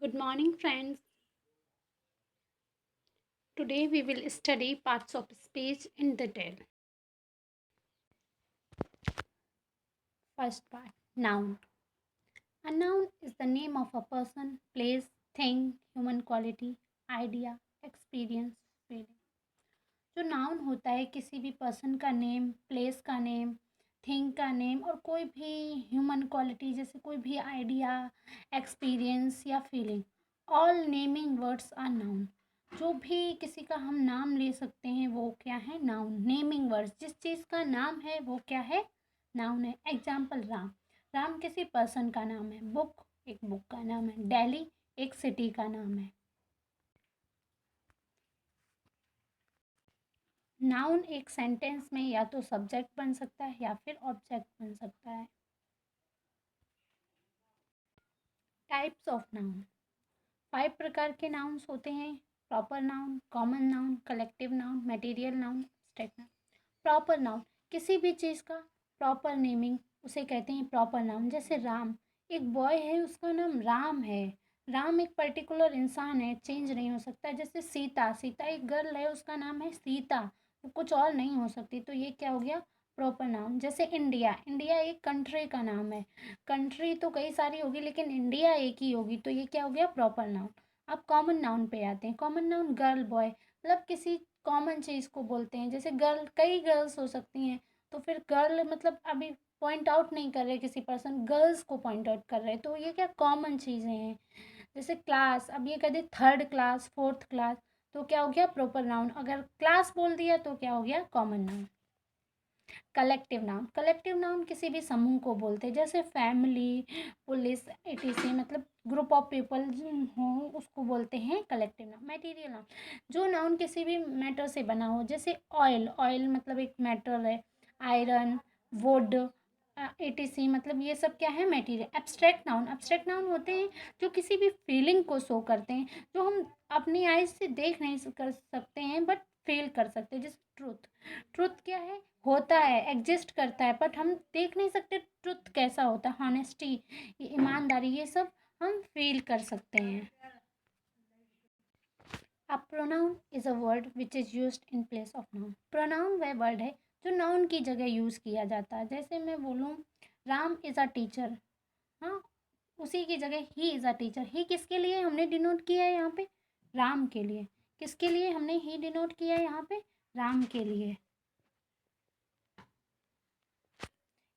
Good morning, friends. Today we will study parts of speech in detail. First part, noun. A noun is the name of a person, place, thing, human quality, idea, experience, feeling. जो noun होता है किसी भी person का name, place का name, thing का name और कोई भी ह्यूमन क्वालिटी जैसे कोई भी आइडिया, एक्सपीरियंस या feeling, all naming words are noun. जो भी किसी का हम नाम ले सकते हैं वो क्या है? नाउन। नेमिंग वर्ड्स, जिस चीज़ का नाम है वो क्या है? नाउन है। एग्जाम्पल, राम। राम किसी पर्सन का नाम है। बुक एक बुक का नाम है। दिल्ली एक सिटी का नाम है। नाउन एक सेंटेंस में या तो सब्जेक्ट बन सकता है या फिर ऑब्जेक्ट बन सकता है। Types of noun. 5 प्रकार के नाउन्स होते हैं। Proper noun, common noun, collective noun, material noun, abstract noun. Proper noun, किसी भी चीज़ का प्रॉपर नेमिंग उसे कहते हैं प्रॉपर नाउन। जैसे राम, एक बॉय है उसका नाम राम है। राम एक पर्टिकुलर इंसान है, चेंज नहीं हो सकता। जैसे सीता, सीता एक गर्ल है उसका नाम है सीता, वो कुछ और नहीं हो सकती, तो ये क्या हो गया? Proper noun. जैसे इंडिया, इंडिया एक कंट्री का नाम है। कंट्री तो कई सारी होगी लेकिन इंडिया एक ही होगी, तो ये क्या हो गया? Proper noun. अब कॉमन नाउन पे आते हैं। कॉमन नाउन, गर्ल बॉय, मतलब किसी कॉमन चीज़ को बोलते हैं। जैसे गर्ल, कई गर्ल्स हो सकती हैं, तो फिर गर्ल मतलब अभी पॉइंट आउट नहीं कर रहे किसी पर्सन, गर्ल्स को पॉइंट आउट कर रहे हैं, तो ये क्या कॉमन चीज़ें हैं। जैसे क्लास, अब ये कह they third class, fourth class, तो क्या हो गया? Proper noun. अगर क्लास बोल दिया तो क्या हो गया? Common noun. Collective noun, collective noun किसी भी समूह को बोलते हैं। जैसे फैमिली, पुलिस, एटीसी, मतलब ग्रुप ऑफ पीपल हो उसको बोलते हैं कलेक्टिव नाउन। मटेरियल नाउन, जो नाउन किसी भी मैटर से बना हो। जैसे ऑयल, ऑयल मतलब एक मैटर है। आयरन, वुड, एटीसी, मतलब ये सब क्या है? Material. Abstract noun, abstract noun होते हैं जो किसी भी फीलिंग को शो करते हैं, जो हम अपनी आइज से देख नहीं कर सकते हैं बट फील कर सकते हैं। जैसे ट्रूथ, ट्रुथ क्या है? होता है, एग्जिस्ट करता है, बट हम देख नहीं सकते ट्रुथ कैसा होता है। हॉनेस्टी, ईमानदारी, ये सब हम फील कर सकते हैं। A pronoun is a word which is used in place of noun. Pronoun वह वर्ड है जो नाउन की जगह यूज किया जाता है। जैसे मैं बोलूँ राम इज अ टीचर, हाँ, उसी की जगह ही इज अ टीचर। ही किसके लिए हमने डिनोट किया है यहाँ पे? राम के लिए। किसके लिए हमने ही डिनोट किया है यहाँ पे? राम के लिए।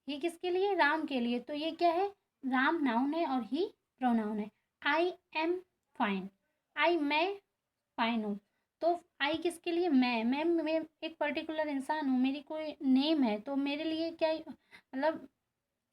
ये किसके लिए? राम के लिए। तो ये क्या है? राम नाउन है और ही प्रोनाउन है। आई एम फाइन, आई मैं फाइन हूँ, तो आई किसके लिए? मैं एक पर्टिकुलर इंसान हूँ, मेरी कोई नेम है, तो मेरे लिए क्या मतलब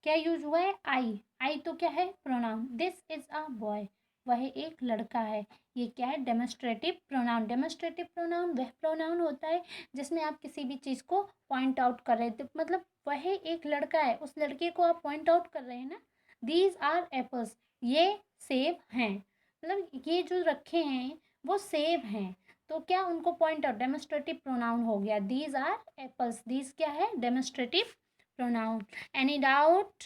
क्या यूज हुआ है? आई। आई तो क्या है? Pronoun. This is a boy, वह एक लड़का है। ये क्या है? Demonstrative pronoun. डेमोस्ट्रेटिव प्रोनाउन वह प्रोनाउन होता है जिसमें आप किसी भी चीज़ को पॉइंट आउट कर रहे थे, मतलब वह एक लड़का है, उस लड़के को आप पॉइंट आउट कर रहे हैं ना। दीज आर एप्पल्स, ये सेब हैं, मतलब ये जो रखे हैं वो सेब हैं, तो क्या उनको पॉइंट आउट, डेमोस्ट्रेटिव प्रोनाउन हो गया। दीज आर एप्पल्स, दीज क्या है? Demonstrative pronoun. Any doubt?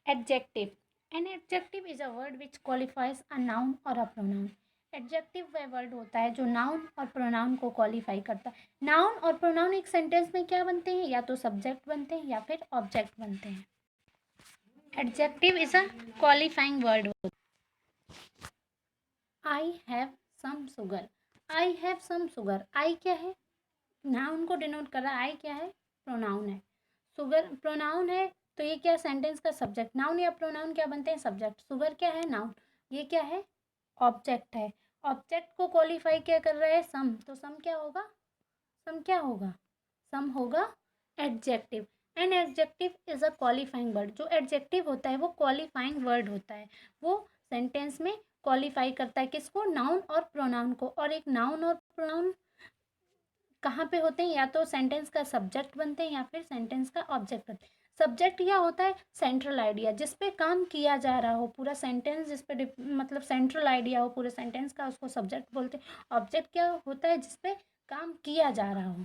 Adjective. An adjective is a word which qualifies a noun or a pronoun. Adjective वह वर्ड होता है जो नाउन और प्रोनाउन को क्वालिफाई करता है। नाउन और प्रोनाउन एक सेंटेंस में क्या बनते हैं? या तो सब्जेक्ट बनते हैं या फिर ऑब्जेक्ट बनते हैं। Adjective is a qualifying word. I have some sugar, I have some sugar, I क्या है? नाउन को डिनोट कर रहा है। आई क्या है? प्रोनाउन है। शुगर प्रोनाउन है, तो ये क्या? सेंटेंस का सब्जेक्ट। नाउन या प्रोनाउन क्या बनते हैं? सब्जेक्ट। शुगर क्या है? नाउन। ये क्या है? ऑब्जेक्ट है। ऑब्जेक्ट को क्वालिफाई क्या कर रहा है? सम, तो सम क्या होगा? सम क्या होगा? सम होगा adjective. An adjective is a qualifying word. जो एडजेक्टिव होता है वो क्वालिफाइंग वर्ड होता है, वो सेंटेंस में क्वालिफाई करता है किसको? नाउन और प्रोनाउन को। और एक नाउन और प्रोनाउन कहाँ पे होते हैं? या तो सेंटेंस का सब्जेक्ट बनते हैं या फिर सेंटेंस का ऑब्जेक्ट बनते हैं। सब्जेक्ट क्या होता है? सेंट्रल आइडिया, जिस पे काम किया जा रहा हो, पूरा सेंटेंस जिस पे मतलब सेंट्रल आइडिया हो पूरे सेंटेंस का, उसको सब्जेक्ट बोलते हैं। ऑब्जेक्ट क्या होता है? जिस पे काम किया जा रहा हो।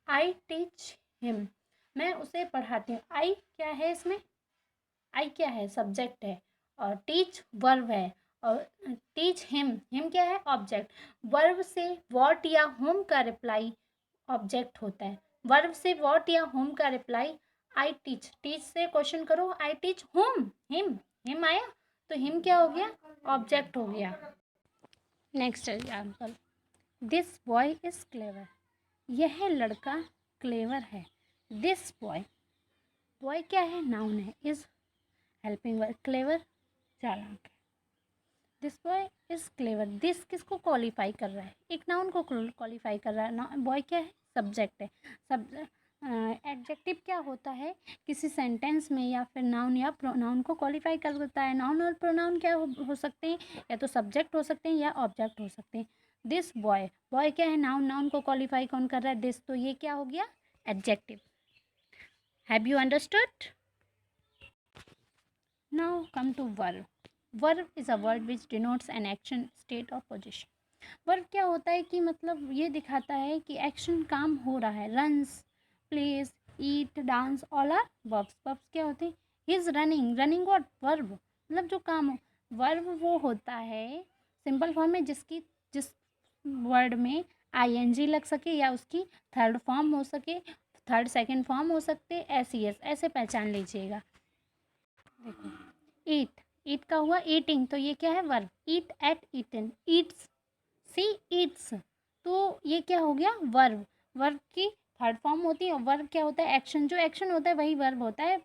आई टीच हिम, मैं उसे पढ़ाती हूँ। आई क्या है इसमें? आई क्या है? सब्जेक्ट है। और टीच वर्ब है, और टीच हिम क्या है? ऑब्जेक्ट। वर्ब से वॉट या होम का रिप्लाई ऑब्जेक्ट होता है। वर्ब से वॉट या होम का रिप्लाई आई टीच। टीच से क्वेश्चन करो, आई टीच होम। हिम आया तो हिम क्या हो गया? ऑब्जेक्ट हो गया। Next example, this boy is clever. यह लड़का क्लेवर है। दिस बॉय, बॉय क्या है? नाउन है। इज हेल्पिंग वर्ब, क्लेवर चालाक है। This boy is clever, this किसको क्वालिफाई कर रहा है? एक नाउन को क्वालिफाई कर रहा है। बॉय क्या है? सब्जेक्ट है। सब एडजेक्टिव क्या होता है? किसी सेंटेंस में या फिर नाउन या प्रोनाउन को क्वालिफाई कर देता है। नाउन और प्रोनाउन क्या हो सकते हैं? या तो सब्जेक्ट हो सकते हैं या ऑब्जेक्ट हो सकते हैं। दिस बॉय, बॉय क्या है? नाउन। नाउन को क्वालिफाई कौन कर रहा है? दिस। तो ये क्या हो गया? Adjective. Have you understood? Now come to verb. Verb is a word which denotes an action, state और पोजिशन। वर्ब क्या होता है कि मतलब ये दिखाता है कि एक्शन, काम हो रहा है। Runs, places, eat, dance, all are verbs. Verbs क्या होते हैं? He is running. Running what? Verb, मतलब जो काम हो। वर्ब वो होता है सिंपल फॉर्म में जिस वर्ड में आईएनजी लग सके या उसकी थर्ड फॉर्म हो सके, थर्ड सेकंड फॉर्म हो सकते, एस ऐसे पहचान लीजिएगा। देखो, ईट, ईट का हुआ ईटिंग, तो ये क्या है? वर्ब। ईट एट ईटन, ईट्स, सी ईट्स, तो ये क्या हो गया? वर्ब। वर्ब की थर्ड फॉर्म होती है। वर्ब क्या होता है? एक्शन। जो एक्शन होता है वही वर्ब होता है।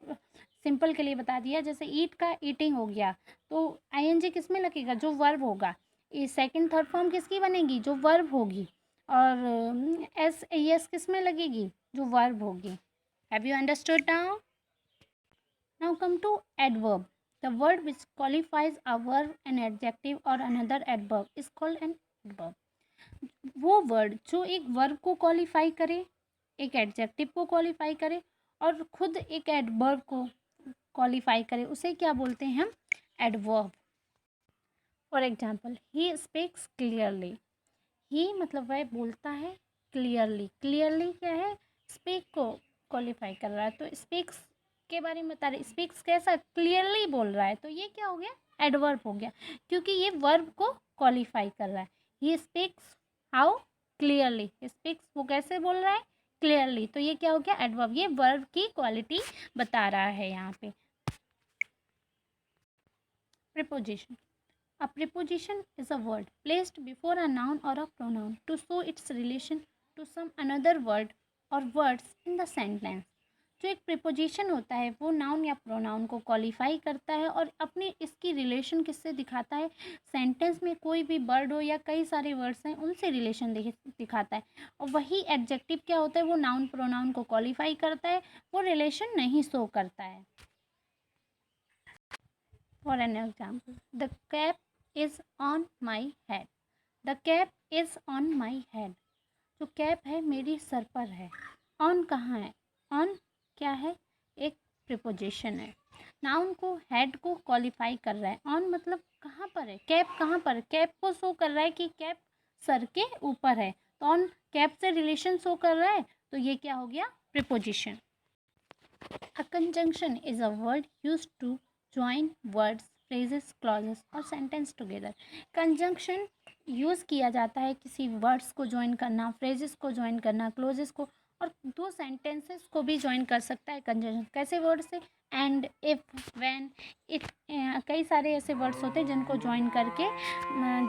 सिंपल के लिए बता दिया, जैसे ईट का ईटिंग हो गया, तो आईएनजी किस में लगेगा? जो वर्ब होगा। सेकंड थर्ड फॉर्म किसकी बनेगी? जो वर्ब होगी। और एस किस में लगेगी? जो वर्ब होगी। Have you understood now? Now come to adverb. The word which qualifies a verb, an adjective or another adverb is called an adverb. वो वर्ड जो एक वर्ब को क्वालिफाई करे, एक एडजेक्टिव को क्वालिफाई करे और खुद एक एडवर्ब को क्वालिफाई करे, उसे क्या बोलते हैं हम? Adverb. For example, he speaks clearly. He मतलब वह बोलता है क्लियरली। क्लियरली क्या है? स्पीक को क्वालिफाई कर रहा है, तो स्पीक्स के बारे में बता रहे। स्पीक्स कैसा? क्लियरली बोल रहा है, तो ये क्या हो गया? एडवर्ब हो गया, क्योंकि ये वर्ब को क्वालिफाई कर रहा है। He speaks how? Clearly. Speaks वो कैसे बोल रहा है? क्लियरली, तो ये क्या हो गया? एडवर्ब। ये वर्ब की क्वालिटी बता रहा है यहाँ पे। Preposition. A preposition is a word placed before a noun or a pronoun to show its relation to some another word or words in the sentence. जो एक प्रिपोजिशन होता है वो नाउन या प्रोनाउन को क्वालिफाई करता है और अपनी इसकी रिलेशन किससे दिखाता है? सेंटेंस में कोई भी वर्ड हो या कई सारे वर्ड्स हैं उनसे रिलेशन दिखाता है। और वही एडजेक्टिव क्या होता है? वो नाउन प्रोनाउन को क्वालिफाई करता है, वो रिलेशन नहीं शो करता है। For an example, the cap is on my head. The cap is on my head. जो कैप है मेरी सर पर है। ऑन कहाँ है? ऑन क्या है? एक प्रिपोजिशन है। नाउन को, हेड को क्वालिफाई कर रहा है। ऑन मतलब कहाँ पर है? कैप कहाँ पर? कैप को शो कर रहा है कि कैप सर के ऊपर है, तो ऑन कैप से रिलेशन शो कर रहा है, तो ये क्या हो गया? Preposition. A conjunction is a word used to join words, phrases, clauses और सेंटेंस टुगेदर। कंजंक्शन यूज़ किया जाता है किसी वर्ड्स को ज्वाइन करना, फ्रेजेस को ज्वाइन करना, क्लोजेस को, और दो सेंटेंसेस को भी ज्वाइन कर सकता है कंजंक्शन। कैसे वर्ड से? एंड, इफ, व्हेन, इट, कई सारे ऐसे वर्ड्स होते हैं जिनको ज्वाइन करके,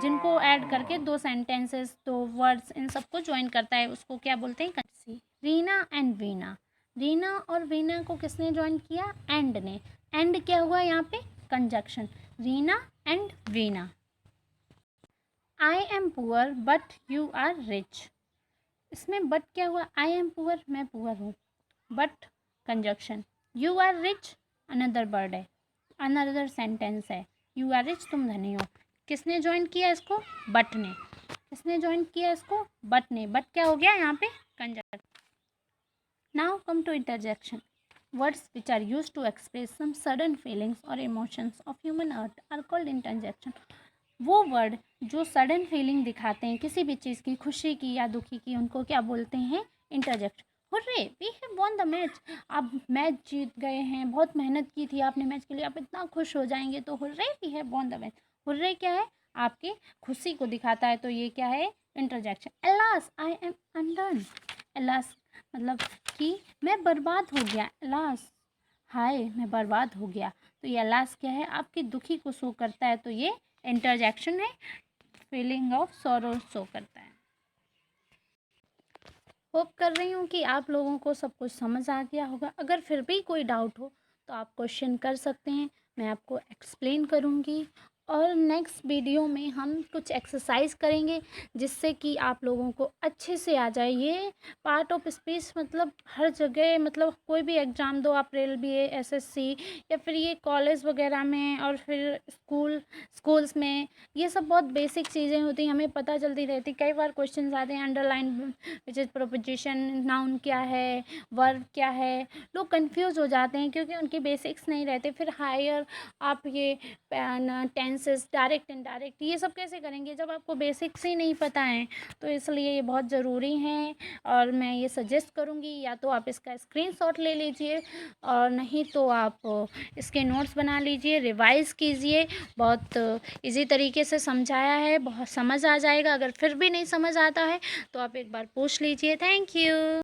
जिनको ऐड करके दो सेंटेंसेस, दो वर्ड्स, इन सबको ज्वाइन करता है, उसको क्या बोलते हैं? रीना एंड वीना। रीना और वीना को किसने ज्वाइन किया? एंड ने। एंड क्या हुआ यहाँ पे? Conjunction. Reena and Veena. I am poor but you are rich. इसमें बट क्या हुआ? आई एम पुअर, मैं पुअर हूँ, but conjunction. You are rich another word है, अनदर सेंटेंस है। यू आर रिच, तुम धनी हो। किसने ज्वाइन किया इसको? बट ने। किसने ज्वाइन किया इसको? बट ने। बट क्या हो गया यहाँ पे? Conjunction. Now come to interjection. Words which are used to express some sudden feelings or emotions of human heart are called interjection. वो वर्ड जो सडन फीलिंग दिखाते हैं किसी भी चीज़ की, खुशी की या दुखी की, उनको क्या बोलते हैं? Interjection. Hurray we have won the match. आप मैच जीत गए हैं, बहुत मेहनत की थी आपने मैच के लिए, आप इतना खुश हो जाएंगे तो hurray we have won the match. Hurray क्या है, आपकी खुशी को दिखाता है, तो ये क्या है, interjection. Alas I am undone. Alas मतलब कि मैं बर्बाद हो गया। अलास हाय मैं बर्बाद हो गया। तो ये अलास क्या है, आपकी दुखी को शो करता है, तो ये इंटरजेक्शन है, फीलिंग ऑफ सॉरो शो करता है। होप कर रही हूँ कि आप लोगों को सब कुछ समझ आ गया होगा। अगर फिर भी कोई डाउट हो तो आप क्वेश्चन कर सकते हैं, मैं आपको एक्सप्लेन करूँगी। और नेक्स्ट वीडियो में हम कुछ एक्सरसाइज करेंगे जिससे कि आप लोगों को अच्छे से आ जाए। ये पार्ट ऑफ स्पीच मतलब हर जगह, मतलब कोई भी एग्ज़ाम दो आप, रेलवे, एसएससी, या फिर ये कॉलेज वगैरह में, और फिर स्कूल्स में, ये सब बहुत बेसिक चीज़ें होती हैं, हमें पता चलती रहती। कई बार क्वेश्चन आते हैं underline which is proposition, noun क्या है, वर्ब क्या है, लोग कंफ्यूज हो जाते हैं क्योंकि उनकी बेसिक्स नहीं रहते। फिर हायर आप ये टेंसेस, डायरेक्ट इनडायरेक्ट, ये सब कैसे करेंगे जब आपको बेसिक्स ही नहीं पता है। तो इसलिए ये बहुत ज़रूरी है, और मैं ये सजेस्ट करूँगी या तो आप इसका स्क्रीनशॉट ले लीजिए, और नहीं तो आप इसके नोट्स बना लीजिए, रिवाइज़ कीजिए। बहुत इजी तरीके से समझाया है, बहुत समझ आ जाएगा। अगर फिर भी नहीं समझ आता है तो आप एक बार पूछ लीजिए। Thank you.